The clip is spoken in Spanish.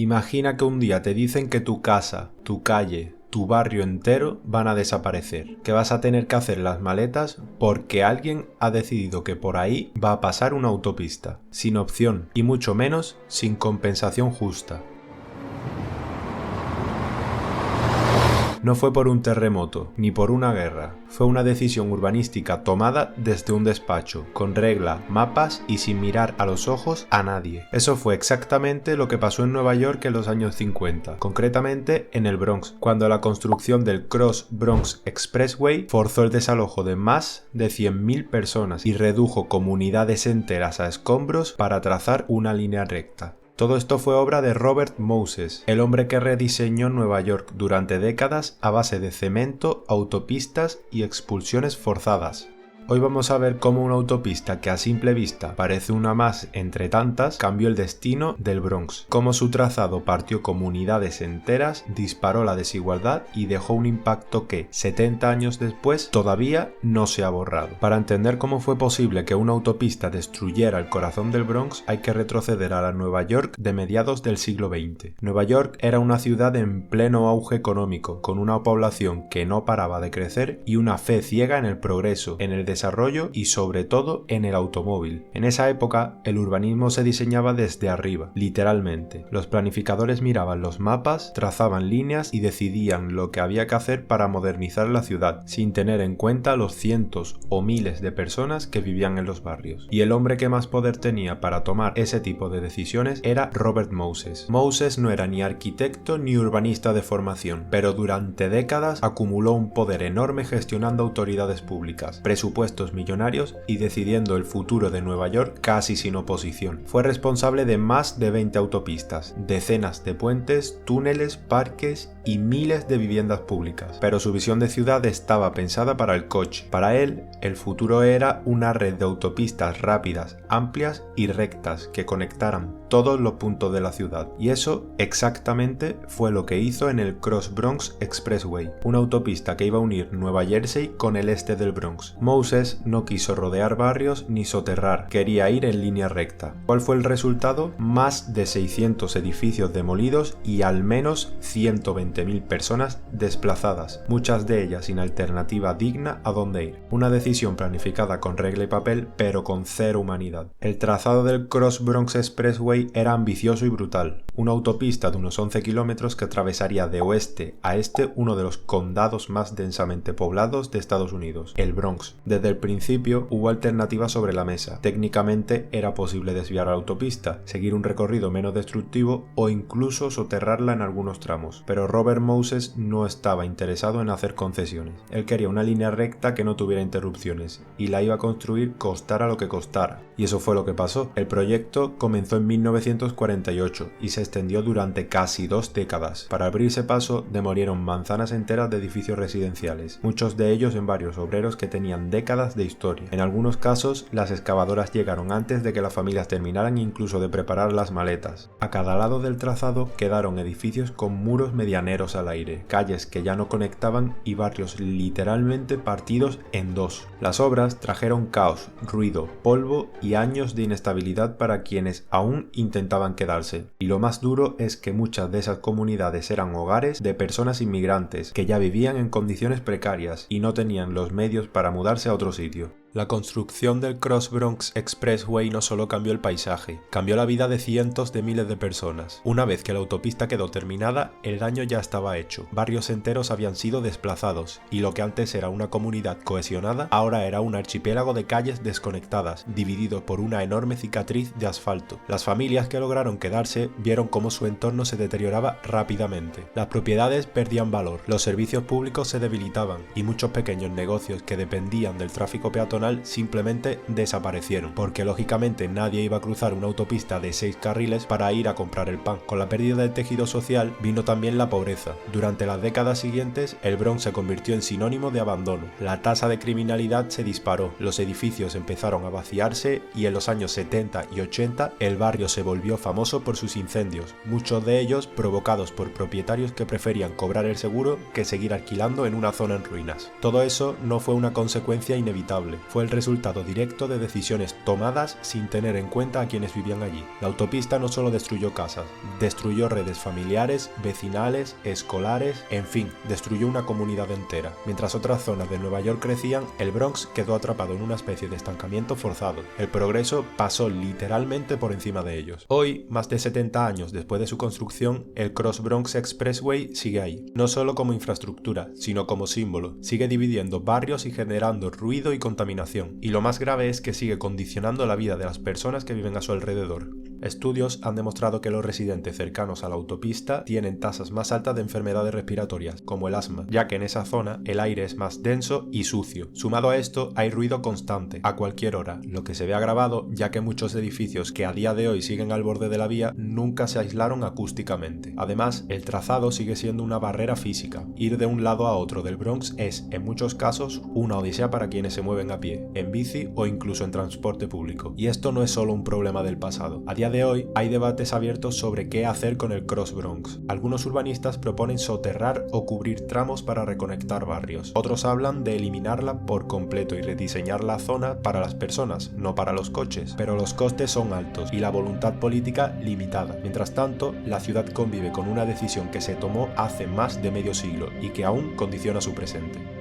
Imagina que un día te dicen que tu casa, tu calle, tu barrio entero van a desaparecer, que vas a tener que hacer las maletas porque alguien ha decidido que por ahí va a pasar una autopista, sin opción y mucho menos sin compensación justa. No fue por un terremoto, ni por una guerra, fue una decisión urbanística tomada desde un despacho, con regla, mapas y sin mirar a los ojos a nadie. Eso fue exactamente lo que pasó en Nueva York en los años 50, concretamente en el Bronx, cuando la construcción del Cross Bronx Expressway forzó el desalojo de más de 100.000 personas y redujo comunidades enteras a escombros para trazar una línea recta. Todo esto fue obra de Robert Moses, el hombre que rediseñó Nueva York durante décadas a base de cemento, autopistas y expulsiones forzadas. Hoy vamos a ver cómo una autopista que a simple vista parece una más entre tantas cambió el destino del Bronx, cómo su trazado partió comunidades enteras, disparó la desigualdad y dejó un impacto que, 70 años después, todavía no se ha borrado. Para entender cómo fue posible que una autopista destruyera el corazón del Bronx, hay que retroceder a la Nueva York de mediados del siglo XX. Nueva York era una ciudad en pleno auge económico, con una población que no paraba de crecer y una fe ciega en el progreso, en el desarrollo y sobre todo en el automóvil. En esa época el urbanismo se diseñaba desde arriba, literalmente. Los planificadores miraban los mapas, trazaban líneas y decidían lo que había que hacer para modernizar la ciudad, sin tener en cuenta los cientos o miles de personas que vivían en los barrios. Y el hombre que más poder tenía para tomar ese tipo de decisiones era Robert Moses. Moses no era ni arquitecto ni urbanista de formación, pero durante décadas acumuló un poder enorme gestionando autoridades públicas, presupuestos millonarios y decidiendo el futuro de Nueva York casi sin oposición. Fue responsable de más de 20 autopistas, decenas de puentes, túneles, parques y miles de viviendas públicas. Pero su visión de ciudad estaba pensada para el coche. Para él, el futuro era una red de autopistas rápidas, amplias y rectas que conectaran todos los puntos de la ciudad. Y eso exactamente fue lo que hizo en el Cross Bronx Expressway, una autopista que iba a unir Nueva Jersey con el este del Bronx. Moses no quiso rodear barrios ni soterrar, quería ir en línea recta. ¿Cuál fue el resultado? Más de 600 edificios demolidos y al menos 120.000 personas desplazadas, muchas de ellas sin alternativa digna a dónde ir. Una decisión planificada con regla y papel, pero con cero humanidad. El trazado del Cross Bronx Expressway era ambicioso y brutal, una autopista de unos 11 kilómetros que atravesaría de oeste a este uno de los condados más densamente poblados de Estados Unidos, el Bronx. Desde el principio hubo alternativas sobre la mesa. Técnicamente era posible desviar la autopista, seguir un recorrido menos destructivo o incluso soterrarla en algunos tramos, pero Robert Moses no estaba interesado en hacer concesiones. Él quería una línea recta que no tuviera interrupciones y la iba a construir costara lo que costara. Y eso fue lo que pasó. El proyecto comenzó en 1948 y se extendió durante casi 2 décadas. Para abrirse paso, demolieron manzanas enteras de edificios residenciales, muchos de ellos en varios obreros que tenían décadas de historia. En algunos casos, las excavadoras llegaron antes de que las familias terminaran incluso de preparar las maletas. A cada lado del trazado quedaron edificios con muros medianeros al aire, calles que ya no conectaban y barrios literalmente partidos en dos. Las obras trajeron caos, ruido, polvo y años de inestabilidad para quienes aún intentaban quedarse. Y lo más duro es que muchas de esas comunidades eran hogares de personas inmigrantes que ya vivían en condiciones precarias y no tenían los medios para mudarse a otro sitio. La construcción del Cross Bronx Expressway no solo cambió el paisaje, cambió la vida de cientos de miles de personas. Una vez que la autopista quedó terminada, el daño ya estaba hecho. Barrios enteros habían sido desplazados, y lo que antes era una comunidad cohesionada, ahora era un archipiélago de calles desconectadas, dividido por una enorme cicatriz de asfalto. Las familias que lograron quedarse vieron cómo su entorno se deterioraba rápidamente. Las propiedades perdían valor, los servicios públicos se debilitaban, y muchos pequeños negocios que dependían del tráfico peatonal simplemente desaparecieron, porque lógicamente nadie iba a cruzar una autopista de 6 carriles para ir a comprar el pan. Con la pérdida del tejido social vino también la pobreza. Durante las décadas siguientes, el Bronx se convirtió en sinónimo de abandono. La tasa de criminalidad se disparó, los edificios empezaron a vaciarse y en los años 70 y 80 el barrio se volvió famoso por sus incendios, muchos de ellos provocados por propietarios que preferían cobrar el seguro que seguir alquilando en una zona en ruinas. Todo eso no fue una consecuencia inevitable. fue el resultado directo de decisiones tomadas sin tener en cuenta a quienes vivían allí. La autopista no solo destruyó casas, destruyó redes familiares, vecinales, escolares, en fin, destruyó una comunidad entera. Mientras otras zonas de Nueva York crecían, el Bronx quedó atrapado en una especie de estancamiento forzado. El progreso pasó literalmente por encima de ellos. Hoy, más de 70 años después de su construcción, el Cross Bronx Expressway sigue ahí, no solo como infraestructura, sino como símbolo. Sigue dividiendo barrios y generando ruido y contaminación. Y lo más grave es que sigue condicionando la vida de las personas que viven a su alrededor. Estudios han demostrado que los residentes cercanos a la autopista tienen tasas más altas de enfermedades respiratorias, como el asma, ya que en esa zona el aire es más denso y sucio. Sumado a esto, hay ruido constante, a cualquier hora, lo que se ve agravado ya que muchos edificios que a día de hoy siguen al borde de la vía nunca se aislaron acústicamente. Además, el trazado sigue siendo una barrera física. Ir de un lado a otro del Bronx es, en muchos casos, una odisea para quienes se mueven a pie, en bici o incluso en transporte público. Y esto no es solo un problema del pasado. A día de hoy hay debates abiertos sobre qué hacer con el Cross Bronx. Algunos urbanistas proponen soterrar o cubrir tramos para reconectar barrios. Otros hablan de eliminarla por completo y rediseñar la zona para las personas, no para los coches. Pero los costes son altos y la voluntad política limitada. Mientras tanto, la ciudad convive con una decisión que se tomó hace más de medio siglo y que aún condiciona su presente.